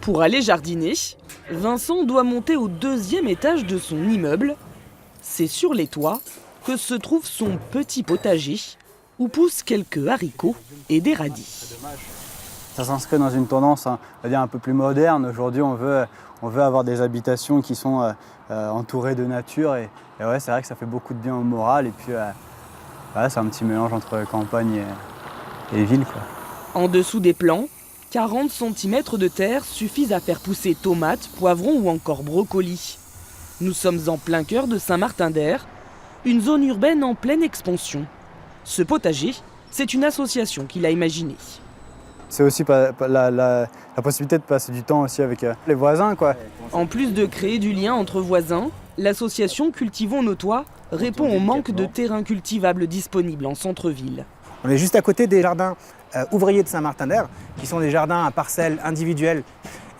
Pour aller jardiner, Vincent doit monter au 2e étage de son immeuble. C'est sur les toits que se trouve son petit potager, où poussent quelques haricots et des radis. Ça s'inscrit dans une tendance, on va dire, un peu plus moderne. Aujourd'hui, on veut avoir des habitations qui sont entourées de nature. Et ouais, c'est vrai que ça fait beaucoup de bien au moral. Et puis, ouais, c'est un petit mélange entre campagne et ville, quoi. En dessous des plants, 40 cm de terre suffisent à faire pousser tomates, poivrons ou encore brocolis. Nous sommes en plein cœur de Saint-Martin-d'Hères, une zone urbaine en pleine expansion. Ce potager, c'est une association qui l'a imaginé. C'est aussi la possibilité de passer du temps aussi avec les voisins, quoi. En plus de créer du lien entre voisins, l'association Cultivons nos toits répond au manque de terrains cultivables disponibles en centre-ville. On est juste à côté des jardins ouvriers de Saint-Martin-d'Hères, qui sont des jardins à parcelles individuelles.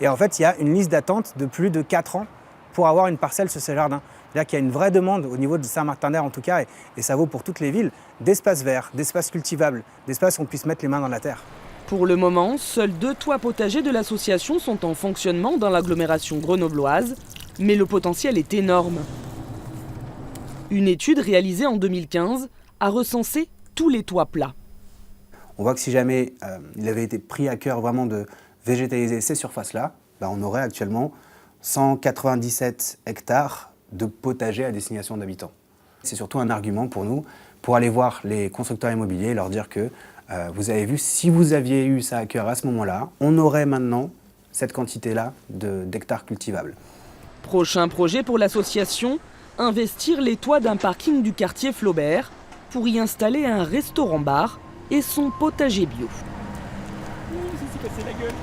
Et en fait, il y a une liste d'attente de plus de 4 ans pour avoir une parcelle sur ces jardins. C'est-à-dire qu'il y a une vraie demande au niveau de Saint-Martin-d'Hères en tout cas, et ça vaut pour toutes les villes, d'espaces verts, d'espaces cultivables, d'espaces où on puisse mettre les mains dans la terre. Pour le moment, seuls 2 toits potagers de l'association sont en fonctionnement dans l'agglomération grenobloise, mais le potentiel est énorme. Une étude réalisée en 2015 a recensé tous les toits plats. On voit que si jamais il avait été pris à cœur vraiment de végétaliser ces surfaces-là, on aurait actuellement 197 hectares de potagers à destination d'habitants. C'est surtout un argument pour nous, pour aller voir les constructeurs immobiliers et leur dire que vous avez vu, si vous aviez eu ça à cœur à ce moment-là, on aurait maintenant cette quantité-là d'hectares cultivables. Prochain projet pour l'association, investir les toits d'un parking du quartier Flaubert pour y installer un restaurant-bar et son potager bio. Ouh, ça s'est cassé la gueule.